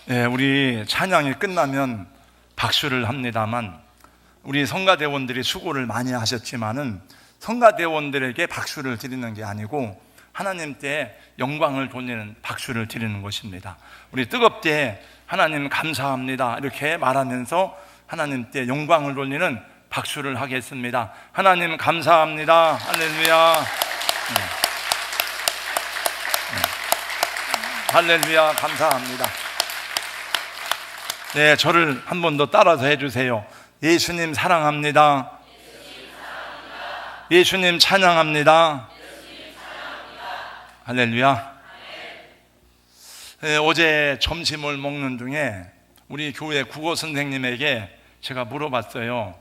우리 찬양이 끝나면 박수를 합니다만 우리 성가대원들이 수고를 많이 하셨지만은 성가대원들에게 박수를 드리는 게 아니고 하나님께 영광을 돌리는 박수를 드리는 것입니다. 우리 뜨겁게 하나님 감사합니다 이렇게 말하면서 하나님께 영광을 돌리는 박수를 하겠습니다. 하나님 감사합니다. 할렐루야. 할렐루야. 감사합니다. 네, 저를 한 번 더 따라서 해주세요. 예수님 사랑합니다. 예수님 찬양합니다. 할렐루야. 네, 어제 점심을 먹는 중에 우리 교회 국어 선생님에게 제가 물어봤어요.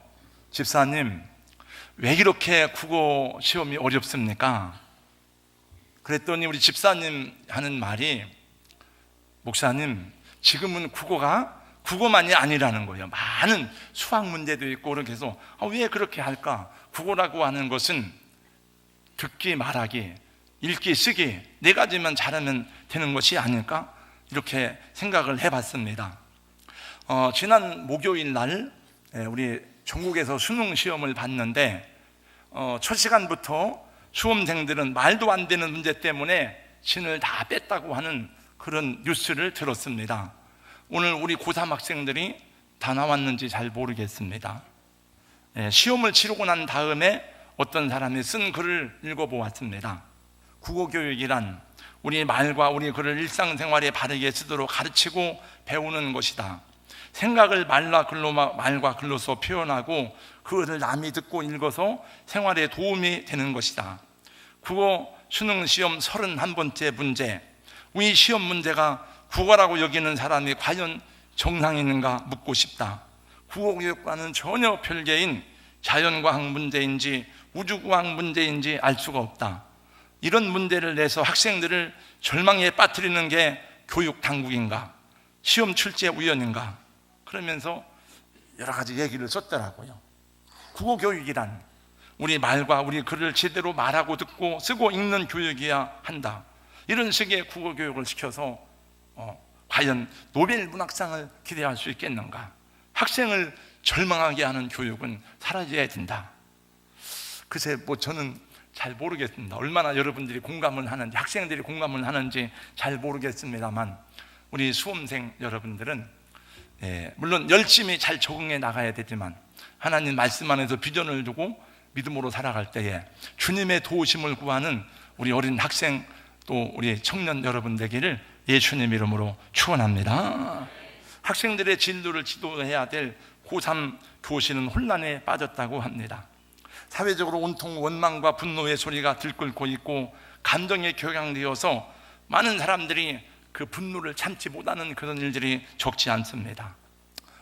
집사님, 왜 이렇게 국어 시험이 어렵습니까? 그랬더니 우리 집사님 하는 말이, 목사님, 지금은 국어만이 아니라는 거예요. 많은 수학 문제도 있고 그렇게 해서 왜 그렇게 할까? 국어라고 하는 것은 듣기, 말하기, 읽기, 쓰기 네 가지만 잘하면 되는 것이 아닐까? 이렇게 생각을 해봤습니다. 지난 목요일 날 우리 전국에서 수능 시험을 봤는데 첫 시간부터 수험생들은 말도 안 되는 문제 때문에 진을 다 뺐다고 하는 그런 뉴스를 들었습니다. 오늘 우리 고3 학생들이 다 나왔는지 잘 모르겠습니다. 시험을 치르고 난 다음에 어떤 사람이 쓴 글을 읽어보았습니다. 국어교육이란 우리 말과 우리 글을 일상생활에 바르게 쓰도록 가르치고 배우는 것이다. 생각을 말과 글로서 표현하고 그것을 남이 듣고 읽어서 생활에 도움이 되는 것이다. 국어 수능 시험 31번째 문제, 우리 시험 문제가 국어라고 여기는 사람이 과연 정상인가 묻고 싶다. 국어교육과는 전혀 별개인 자연과학 문제인지 우주과학 문제인지 알 수가 없다. 이런 문제를 내서 학생들을 절망에 빠뜨리는 게 교육당국인가, 시험 출제 우연인가, 그러면서 여러 가지 얘기를 썼더라고요. 국어교육이란 우리 말과 우리 글을 제대로 말하고 듣고 쓰고 읽는 교육이어야 한다. 이런 식의 국어교육을 시켜서 과연 노벨 문학상을 기대할 수 있겠는가? 학생을 절망하게 하는 교육은 사라져야 된다. 글쎄 저는 잘 모르겠습니다. 얼마나 여러분들이 공감을 하는지, 학생들이 공감을 하는지 잘 모르겠습니다만 우리 수험생 여러분들은 물론 열심히 잘 적응해 나가야 되지만 하나님 말씀 안에서 비전을 두고 믿음으로 살아갈 때에 주님의 도우심을 구하는 우리 어린 학생 또 우리 청년 여러분 되기를 예수님 이름으로 축원합니다. 학생들의 진로를 지도해야 될 고3 교실은 혼란에 빠졌다고 합니다. 사회적으로 온통 원망과 분노의 소리가 들끓고 있고 감정에 격양되어서 많은 사람들이 그 분노를 참지 못하는 그런 일들이 적지 않습니다.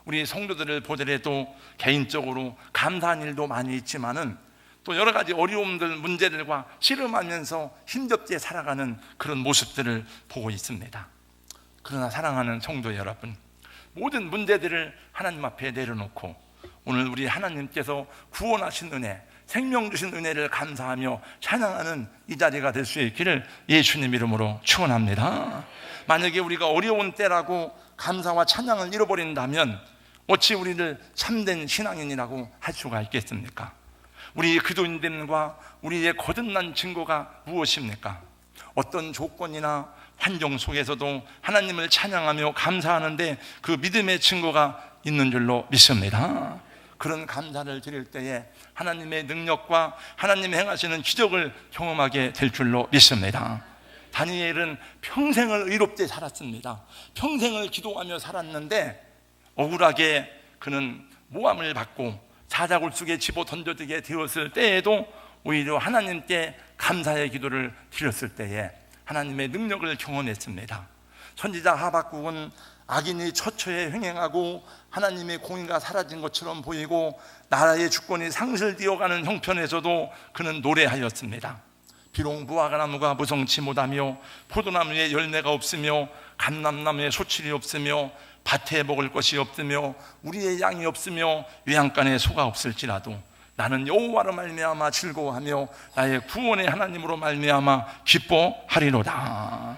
우리 성도들을 보더라도 개인적으로 감사한 일도 많이 있지만은 또 여러 가지 어려움들, 문제들과 씨름하면서 힘겹게 살아가는 그런 모습들을 보고 있습니다. 그러나 사랑하는 성도 여러분, 모든 문제들을 하나님 앞에 내려놓고 오늘 우리 하나님께서 구원하신 은혜, 생명 주신 은혜를 감사하며 찬양하는 이 자리가 될 수 있기를 예수님 이름으로 축원합니다. 만약에 우리가 어려운 때라고 감사와 찬양을 잃어버린다면 어찌 우리를 참된 신앙인이라고 할 수가 있겠습니까? 우리 기도인됨과 우리의 거듭난 증거가 무엇입니까? 어떤 조건이나 환경 속에서도 하나님을 찬양하며 감사하는데 그 믿음의 증거가 있는 줄로 믿습니다. 그런 감사를 드릴 때에 하나님의 능력과 하나님 행하시는 기적을 경험하게 될 줄로 믿습니다. 다니엘은 평생을 의롭게 살았습니다. 평생을 기도하며 살았는데 억울하게 그는 모함을 받고 사자굴 속에 집어 던져지게 되었을 때에도 오히려 하나님께 감사의 기도를 드렸을 때에 하나님의 능력을 경험했습니다. 선지자 하박국은 악인이 처처에 횡행하고 하나님의 공의가 사라진 것처럼 보이고 나라의 주권이 상실되어가는 형편에서도 그는 노래하였습니다. 비록 무화과나무가 무성치 못하며 포도나무에 열매가 없으며 감람나무에 소출이 없으며 밭에 먹을 것이 없으며 우리의 양이 없으며 외양간에 소가 없을지라도 나는 여호와로 말미암아 즐거워하며 나의 구원의 하나님으로 말미암아 기뻐하리로다.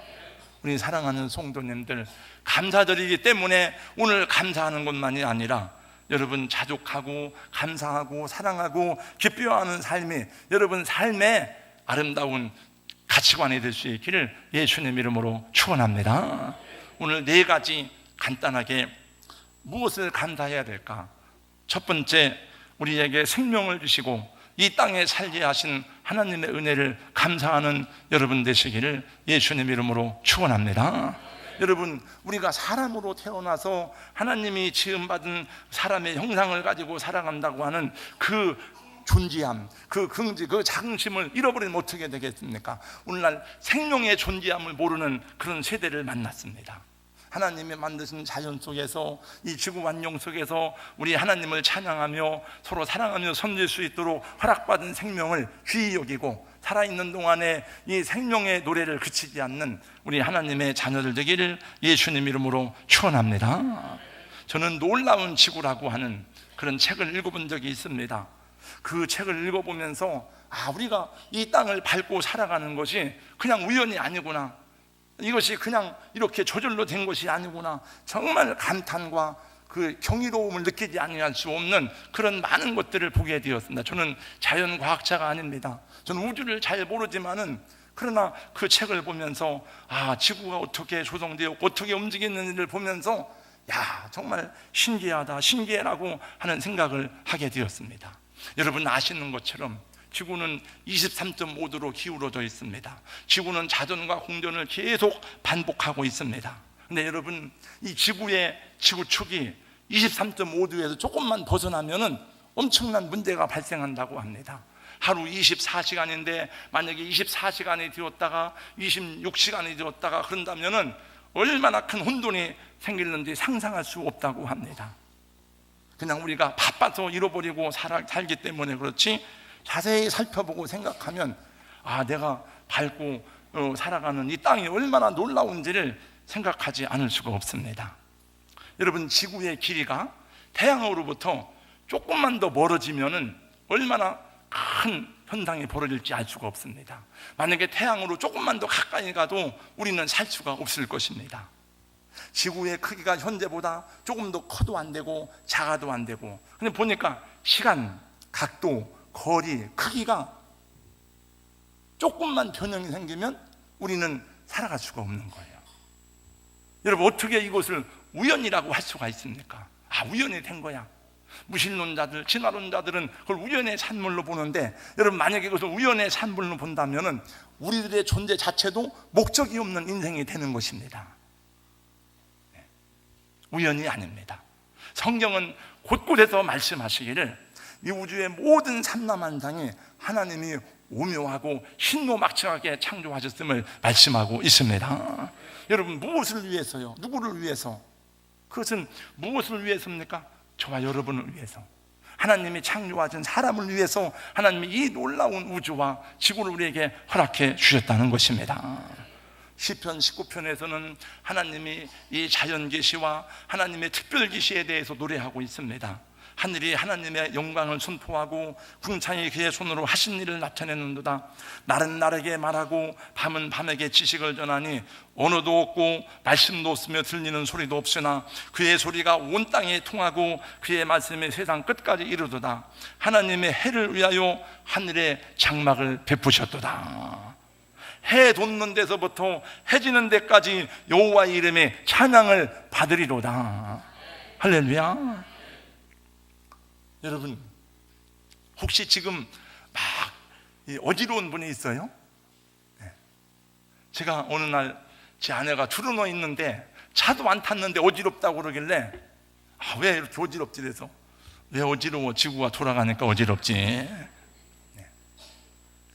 우리 사랑하는 성도님들, 감사드리기 때문에 오늘 감사하는 것만이 아니라 여러분 자족하고 감사하고 사랑하고 기뻐하는 삶이 여러분 삶의 아름다운 가치관이 될 수 있기를 예수님 이름으로 축원합니다. 오늘 4가지 간단하게 무엇을 감사해야 될까? 첫 번째, 우리에게 생명을 주시고 이 땅에 살게 하신 하나님의 은혜를 감사하는 여러분 되시기를 예수님 이름으로 축원합니다. 여러분, 우리가 사람으로 태어나서 하나님이 지음받은 사람의 형상을 가지고 살아간다고 하는 그 존재함, 그 긍지, 그 자긍심을 잃어버리면 어떻게 되겠습니까? 오늘날 생명의 존재함을 모르는 그런 세대를 만났습니다. 하나님이 만드신 자연 속에서, 이 지구 환경 속에서 우리 하나님을 찬양하며 서로 사랑하며 섬길 수 있도록 허락받은 생명을 귀히 여기고 살아있는 동안에 이 생명의 노래를 그치지 않는 우리 하나님의 자녀들 되기를 예수님 이름으로 축원합니다. 저는 놀라운 지구라고 하는 그런 책을 읽어본 적이 있습니다. 그 책을 읽어보면서 우리가 이 땅을 밟고 살아가는 것이 그냥 우연이 아니구나, 이것이 그냥 이렇게 저절로 된 것이 아니구나, 정말 감탄과 그 경이로움을 느끼지 아니할 수 없는 그런 많은 것들을 보게 되었습니다. 저는 자연과학자가 아닙니다. 저는 우주를 잘 모르지만은 그러나 그 책을 보면서 지구가 어떻게 조성되었고 어떻게 움직이는지를 보면서 정말 신기하다, 신기해라고 하는 생각을 하게 되었습니다. 여러분 아시는 것처럼 지구는 23.5도로 기울어져 있습니다. 지구는 자전과 공전을 계속 반복하고 있습니다. 근데 여러분, 이 지구의 지구축이 23.5도에서 조금만 벗어나면은 엄청난 문제가 발생한다고 합니다. 하루 24시간인데 만약에 24시간이 되었다가 26시간이 되었다가 그런다면은 얼마나 큰 혼돈이 생기는지 상상할 수 없다고 합니다. 그냥 우리가 바빠서 잃어버리고 살기 때문에 그렇지, 자세히 살펴보고 생각하면 내가 밟고 살아가는 이 땅이 얼마나 놀라운지를 생각하지 않을 수가 없습니다. 여러분, 지구의 길이가 태양으로부터 조금만 더 멀어지면은 얼마나 큰 현상이 벌어질지 알 수가 없습니다. 만약에 태양으로 조금만 더 가까이 가도 우리는 살 수가 없을 것입니다. 지구의 크기가 현재보다 조금 더 커도 안 되고 작아도 안 되고, 근데 보니까 시간, 각도, 거리, 크기가 조금만 변형이 생기면 우리는 살아갈 수가 없는 거예요. 여러분, 어떻게 이것을 우연이라고 할 수가 있습니까? 우연히 된 거야. 무신론자들, 진화론자들은 그걸 우연의 산물로 보는데, 여러분 만약에 그것을 우연의 산물로 본다면은 우리들의 존재 자체도 목적이 없는 인생이 되는 것입니다. 우연이 아닙니다. 성경은 곳곳에서 말씀하시기를 이 우주의 모든 삼라만상이 하나님이 오묘하고 신노막측하게 창조하셨음을 말씀하고 있습니다. 여러분, 무엇을 위해서요? 누구를 위해서? 그것은 무엇을 위해서입니까? 저와 여러분을 위해서, 하나님이 창조하신 사람을 위해서 하나님이 이 놀라운 우주와 지구를 우리에게 허락해 주셨다는 것입니다. 시편 19편에서는 하나님이 이 자연 계시와 하나님의 특별 계시에 대해서 노래하고 있습니다. 하늘이 하나님의 영광을 선포하고 궁창이 그의 손으로 하신 일을 나타내는도다. 날은 날에게 말하고 밤은 밤에게 지식을 전하니 언어도 없고 말씀도 없으며 들리는 소리도 없으나 그의 소리가 온 땅에 통하고 그의 말씀이 세상 끝까지 이르도다. 하나님의 해를 위하여 하늘에 장막을 베푸셨도다. 해 돋는 데서부터 해 지는 데까지 여호와의 이름에 찬양을 받으리로다. 할렐루야. 여러분, 혹시 지금 막 어지러운 분이 있어요? 제가 어느 날 제 아내가 들어누워 있는데 차도 안 탔는데 어지럽다고 그러길래 왜 이렇게 어지럽지? 그래서 왜 어지러워? 지구가 돌아가니까 어지럽지.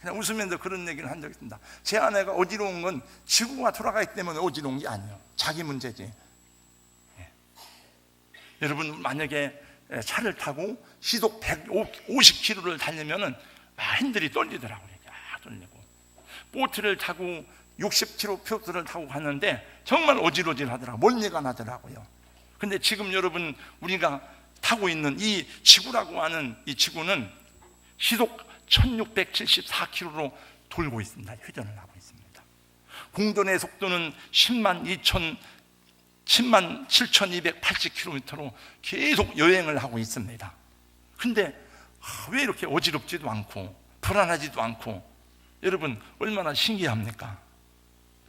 그냥 웃으면서 그런 얘기를 한 적이 있습니다. 제 아내가 어지러운 건 지구가 돌아가기 때문에 어지러운 게 아니에요. 자기 문제지. 여러분, 만약에 차를 타고 시속 150km를 달리면은 핸들이 떨리더라고요. 떨리고, 보트를 타고 60km를 타고 가는데 정말 어지러질 하더라고요. 멀미가 나더라고요. 근데 지금 여러분, 우리가 타고 있는 이 지구라고 하는 이 지구는 시속 1674km로 돌고 있습니다. 회전을 하고 있습니다. 공전의 속도는 10만 7,280km로 계속 여행을 하고 있습니다. 근데 왜 이렇게 어지럽지도 않고 불안하지도 않고, 여러분 얼마나 신기합니까?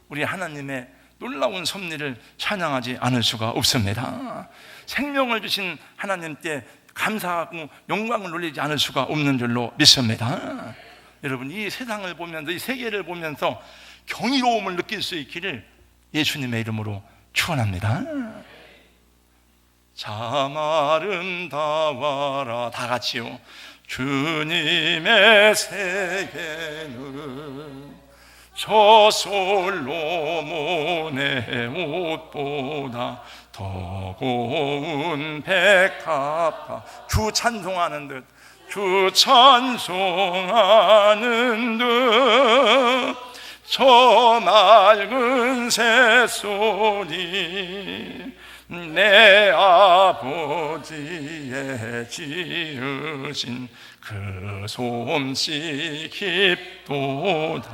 우리 하나님의 놀라운 섭리를 찬양하지 않을 수가 없습니다. 생명을 주신 하나님께 감사하고 영광을 돌리지 않을 수가 없는 줄로 믿습니다. 여러분, 이 세상을 보면서, 이 세계를 보면서 경이로움을 느낄 수 있기를 예수님의 이름으로 축원합니다. 참 아름다워라. 다 같이요. 주님의 세계는 저 솔로몬의 옷보다 더 고운 백합화. 주 찬송하는 듯, 주 찬송하는 듯 저 맑은 새소리 내 아버지의 지으신 그 솜씨 깊도다.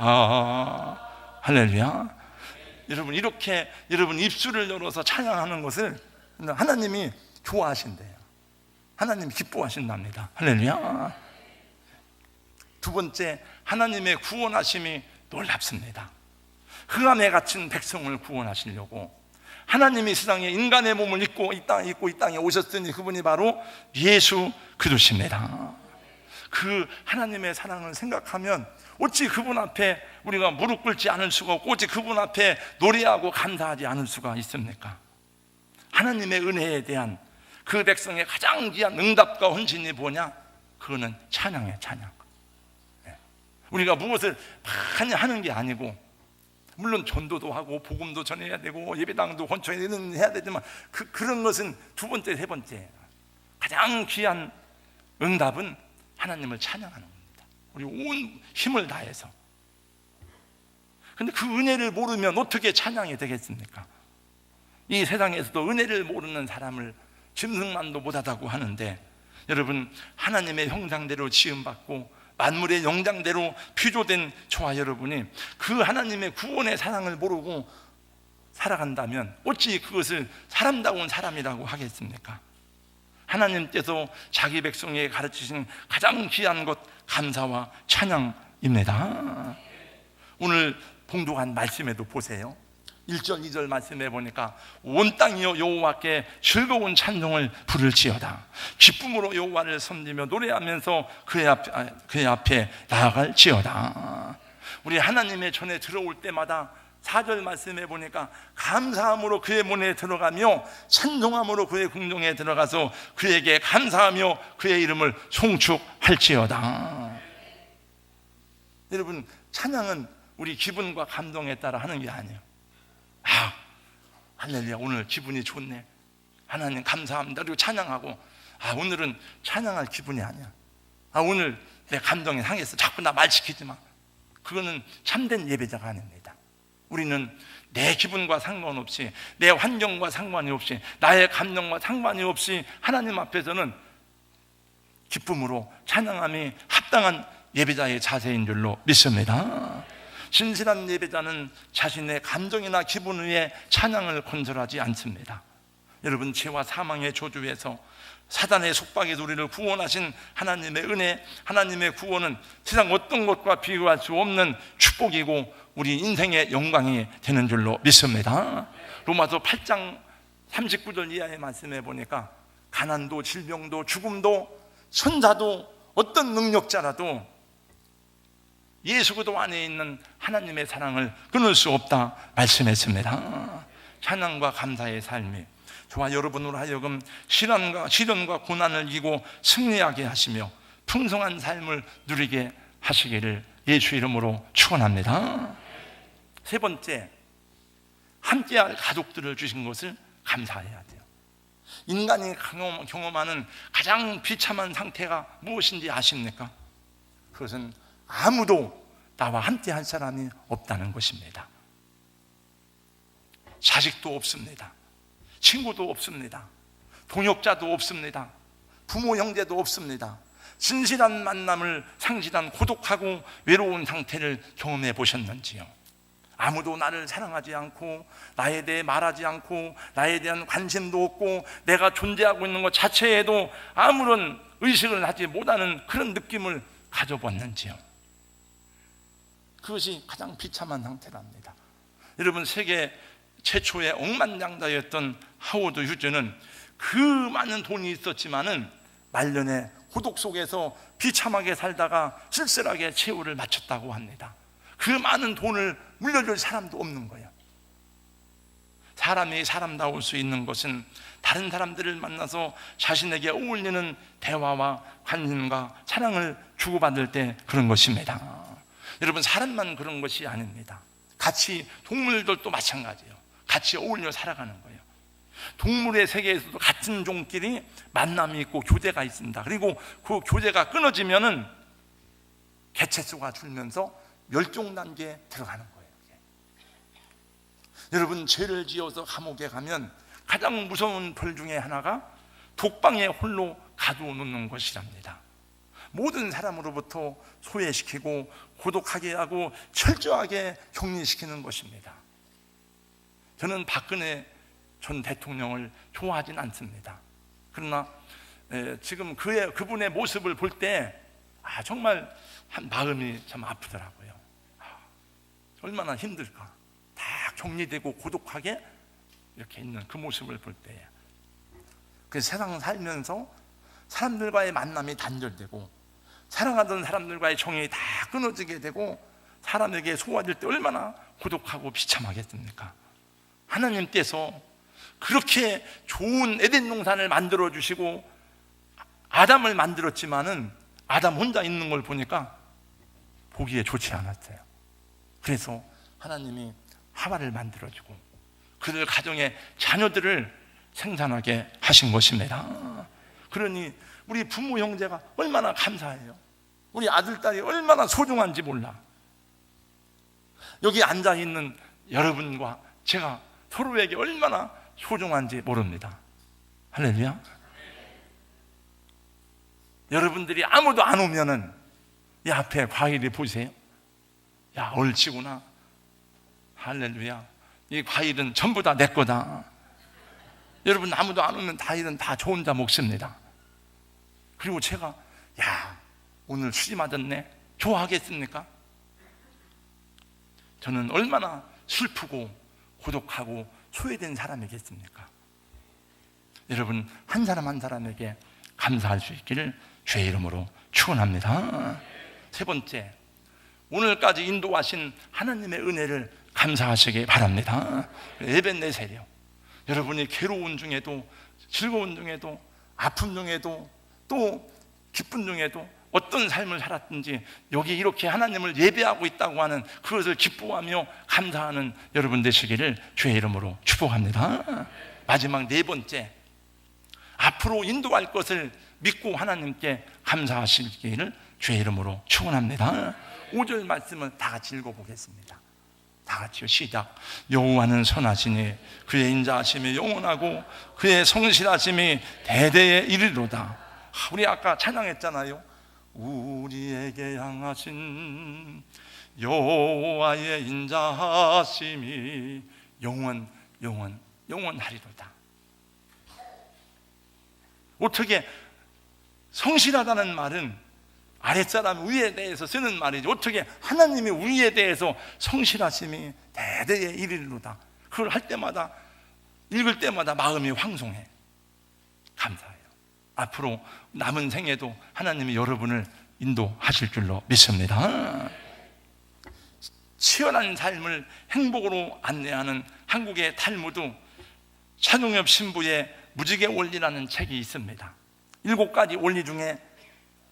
할렐루야. 여러분, 이렇게 여러분 입술을 열어서 찬양하는 것을 하나님이 좋아하신대요. 하나님이 기뻐하신답니다. 할렐루야. 두 번째, 하나님의 구원하심이 놀랍습니다. 흑암에 갇힌 백성을 구원하시려고 하나님이 세상에 인간의 몸을 입고 이 땅에 오셨으니 그분이 바로 예수 그리스도십니다. 그 하나님의 사랑을 생각하면 어찌 그분 앞에 우리가 무릎 꿇지 않을 수가 없고, 어찌 그분 앞에 노래하고 감사하지 않을 수가 있습니까? 하나님의 은혜에 대한 그 백성의 가장 귀한 응답과 헌신이 뭐냐? 그거는 찬양이에요. 찬양. 우리가 무엇을 많이 하는 게 아니고, 물론 전도도 하고 복음도 전해야 되고 예배당도 건축해야 되지만 그런 것은 두 번째, 세 번째. 가장 귀한 응답은 하나님을 찬양하는 겁니다. 우리 온 힘을 다해서. 근데 그 은혜를 모르면 어떻게 찬양이 되겠습니까? 이 세상에서도 은혜를 모르는 사람을 짐승만도 못하다고 하는데, 여러분, 하나님의 형상대로 지음받고 만물의 영장대로 피조된 저와 여러분이 그 하나님의 구원의 사랑을 모르고 살아간다면 어찌 그것을 사람다운 사람이라고 하겠습니까? 하나님께서 자기 백성에게 가르치신 가장 귀한 것, 감사와 찬양입니다. 오늘 봉독한 말씀에도 보세요. 1절 2절 말씀해 보니까 온 땅이여 여호와께 즐거운 찬송을 부를지어다. 기쁨으로 여호와를 섬기며 노래하면서 그의 앞에 나아갈지어다. 우리 하나님의 전에 들어올 때마다 4절 말씀해 보니까 감사함으로 그의 문에 들어가며 찬송함으로 그의 궁정에 들어가서 그에게 감사하며 그의 이름을 송축할지어다. 여러분, 찬양은 우리 기분과 감동에 따라 하는 게 아니에요. 할렐루야, 오늘 기분이 좋네, 하나님 감사합니다, 그리고 찬양하고, 오늘은 찬양할 기분이 아니야. 오늘 내 감동이 상했어, 자꾸 나 말 시키지 마. 그거는 참된 예배자가 아닙니다. 우리는 내 기분과 상관없이, 내 환경과 상관이 없이, 나의 감정과 상관이 없이 하나님 앞에서는 기쁨으로 찬양함이 합당한 예배자의 자세인 줄로 믿습니다. 진실한 예배자는 자신의 감정이나 기분 위에 찬양을 건설하지 않습니다. 여러분, 죄와 사망의 저주에서 사단의 속박에서 우리를 구원하신 하나님의 은혜, 하나님의 구원은 세상 어떤 것과 비교할 수 없는 축복이고 우리 인생의 영광이 되는 줄로 믿습니다. 로마서 8장 39절 이하의 말씀에 보니까 가난도 질병도 죽음도 천사도 어떤 능력자라도 예수 그리스도 안에 있는 하나님의 사랑을 끊을 수 없다 말씀했습니다. 찬양과 감사의 삶이 저와 여러분으로 하여금 시련과 고난을 이기고 승리하게 하시며 풍성한 삶을 누리게 하시기를 예수 이름으로 축원합니다. 세 번째, 함께할 가족들을 주신 것을 감사해야 돼요. 인간이 경험하는 가장 비참한 상태가 무엇인지 아십니까? 그것은 아무도 나와 함께 할 사람이 없다는 것입니다. 자식도 없습니다. 친구도 없습니다. 동역자도 없습니다. 부모 형제도 없습니다. 진실한 만남을 상실한 고독하고 외로운 상태를 경험해 보셨는지요? 아무도 나를 사랑하지 않고 나에 대해 말하지 않고 나에 대한 관심도 없고 내가 존재하고 있는 것 자체에도 아무런 의식을 하지 못하는 그런 느낌을 가져봤는지요. 그것이 가장 비참한 상태랍니다. 여러분, 세계 최초의 억만장자였던 하워드 휴즈는 그 많은 돈이 있었지만은 말년에 고독 속에서 비참하게 살다가 쓸쓸하게 최후를 마쳤다고 합니다. 그 많은 돈을 물려줄 사람도 없는 거예요. 사람이 사람다울 수 있는 것은 다른 사람들을 만나서 자신에게 어울리는 대화와 관심과 사랑을 주고받을 때 그런 것입니다. 여러분, 사람만 그런 것이 아닙니다. 같이 동물들도 마찬가지예요. 같이 어울려 살아가는 거예요. 동물의 세계에서도 같은 종끼리 만남이 있고 교제가 있습니다. 그리고 그 교제가 끊어지면은 개체수가 줄면서 멸종 단계에 들어가는 거예요. 여러분, 죄를 지어서 감옥에 가면 가장 무서운 벌 중에 하나가 독방에 홀로 가두어놓는 것이랍니다. 모든 사람으로부터 소외시키고 고독하게 하고 철저하게 격리시키는 것입니다. 저는 박근혜 전 대통령을 좋아하진 않습니다. 그러나 지금 그분의 모습을 볼 때 정말 마음이 참 아프더라고요. 얼마나 힘들까. 다 격리되고 고독하게 이렇게 있는 그 모습을 볼 때에 그 세상 살면서 사람들과의 만남이 단절되고 사랑하던 사람들과의 정이 다 끊어지게 되고 사람에게 소화될 때 얼마나 고독하고 비참하겠습니까? 하나님께서 그렇게 좋은 에덴 동산을 만들어 주시고 아담을 만들었지만은 아담 혼자 있는 걸 보니까 보기에 좋지 않았어요. 그래서 하나님이 하와를 만들어주고 그들 가정의 자녀들을 생산하게 하신 것입니다. 그러니 우리 부모 형제가 얼마나 감사해요. 우리 아들 딸이 얼마나 소중한지 몰라. 여기 앉아있는 여러분과 제가 서로에게 얼마나 소중한지 모릅니다. 할렐루야. 여러분들이 아무도 안 오면은 이 앞에 과일이 보세요. 야, 옳지구나. 할렐루야. 이 과일은 전부 다 내 거다. 여러분, 아무도 안 오면 과일은 다 저 혼자 먹습니다. 그리고 제가 야, 오늘 수지 맞았네, 좋아하겠습니까? 저는 얼마나 슬프고 고독하고 소외된 사람이겠습니까? 여러분, 한 사람 한 사람에게 감사할 수 있기를 주의 이름으로 축원합니다. 세 번째, 오늘까지 인도하신 하나님의 은혜를 감사하시기 바랍니다. 에벤네셀이요. 여러분이 괴로운 중에도 즐거운 중에도 아픔 중에도 또 기쁜 중에도 어떤 삶을 살았든지 여기 이렇게 하나님을 예배하고 있다고 하는 그것을 기뻐하며 감사하는 여러분 되시기를 주의 이름으로 축복합니다. 마지막 네 번째, 앞으로 인도할 것을 믿고 하나님께 감사하시기를 주의 이름으로 축원합니다. 5절 말씀을 다 같이 읽어보겠습니다. 다 같이요, 시작. 여호와는 선하시니 그의 인자하심이 영원하고 그의 성실하심이 대대에 이르리로다. 우리 아까 찬양했잖아요. 우리에게 향하신 여호와의 인자하심이 영원하리로다. 어떻게 성실하다는 말은 아랫사람 위에 대해서 쓰는 말이지, 어떻게 하나님이 우리에 대해서 성실하심이 대대에 이르리로다. 그걸 할 때마다, 읽을 때마다 마음이 황송해. 감사해요. 앞으로 남은 생에도 하나님이 여러분을 인도하실 줄로 믿습니다. 치열한 삶을 행복으로 안내하는 한국의 탈무드 차동엽 신부의 무지개 원리라는 책이 있습니다. 7가지 원리 중에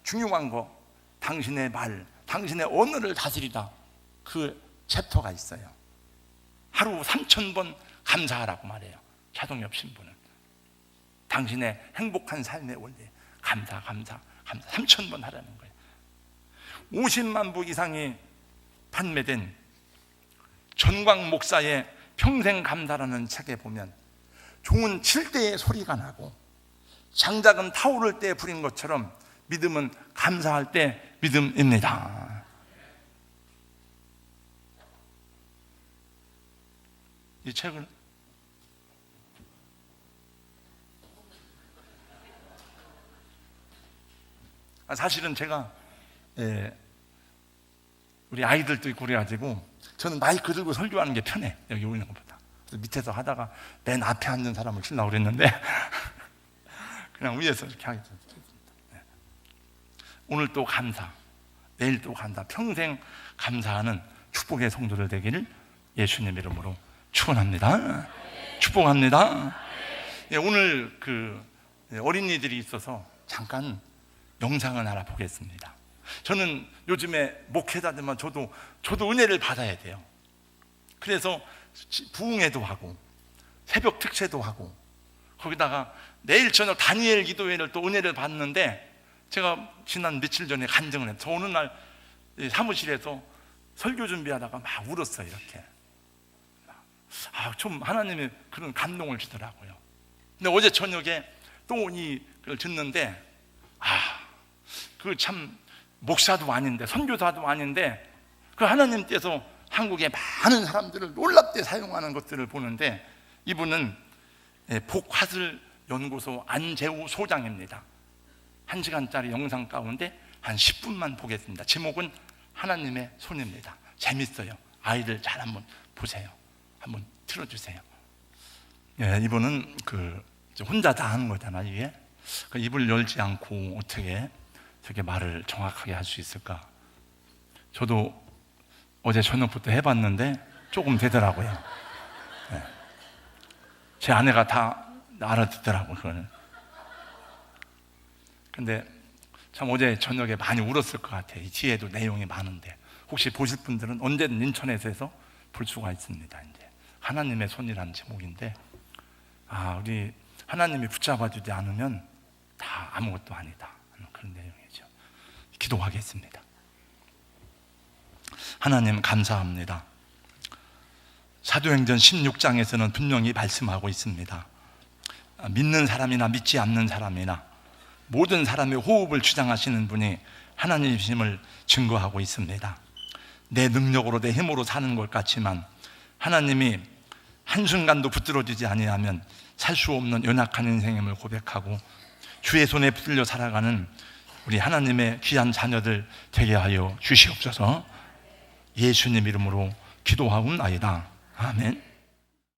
중요한 거, 당신의 말, 당신의 언어를 다스리다, 그 챕터가 있어요. 하루 3,000번 감사하라고 말해요. 차동엽 신부는 당신의 행복한 삶의 원리, 감사 3,000번 하라는 거예요. 50만 부 이상이 판매된 전광 목사의 평생 감사라는 책에 보면 종은 칠 때의 소리가 나고 장작은 타오를 때 부린 것처럼 믿음은 감사할 때 믿음입니다. 이 책을 사실은 제가 우리 아이들도 있고 그래가지고 저는 마이크 들고 설교하는 게 편해, 여기 오는 것보다. 그래서 밑에서 하다가 맨 앞에 앉는 사람을 치려고 그랬는데 그냥 위에서 이렇게 하겠습니다. 오늘 또 감사, 내일 또 감사, 평생 감사하는 축복의 성도들 되기를 예수님 이름으로 축원합니다. 축복합니다. 오늘 어린이들이 있어서 잠깐 영상을 하나 보겠습니다. 저는 요즘에 목회자들만 저도 은혜를 받아야 돼요. 그래서 부흥회도 하고 새벽 특세도 하고 거기다가 내일 저녁 다니엘 기도회를 또 은혜를 받는데, 제가 지난 며칠 전에 간증을 했어요. 저 어느 날 사무실에서 설교 준비하다가 막 울었어요. 이렇게 좀 하나님이 그런 감동을 주더라고요. 근데 어제 저녁에 또 이걸 듣는데 그 참 목사도 아닌데 선교사도 아닌데 그 하나님께서 한국의 많은 사람들을 놀랍게 사용하는 것들을 보는데, 이분은 복화술 연구소 안재우 소장입니다. 1시간짜리 영상 가운데 한 10분만 보겠습니다. 제목은 하나님의 손입니다. 재밌어요. 아이들 잘 한번 보세요. 한번 틀어주세요. 이분은 혼자 다 하는 거잖아요. 이게 입을 열지 않고 어떻게 저렇게 말을 정확하게 할 수 있을까? 저도 어제 저녁부터 해봤는데 조금 되더라고요. 제 아내가 다 알아듣더라고요, 그거는. 근데 참 어제 저녁에 많이 울었을 것 같아요. 이 뒤에도 내용이 많은데 혹시 보실 분들은 언제든 인터넷에서 볼 수가 있습니다. 이제 하나님의 손이라는 제목인데, 우리 하나님이 붙잡아주지 않으면 다 아무것도 아니다 하는 그런 내용이죠. 기도하겠습니다. 하나님 감사합니다. 사도행전 16장에서는 분명히 말씀하고 있습니다. 믿는 사람이나 믿지 않는 사람이나 모든 사람의 호흡을 주장하시는 분이 하나님이심을 증거하고 있습니다. 내 능력으로 내 힘으로 사는 것 같지만 하나님이 한순간도 붙들어지지 아니하면 살 수 없는 연약한 인생임을 고백하고 주의 손에 붙들려 살아가는 우리 하나님의 귀한 자녀들 되게 하여 주시옵소서. 예수님 이름으로 기도하옵나이다. 아멘.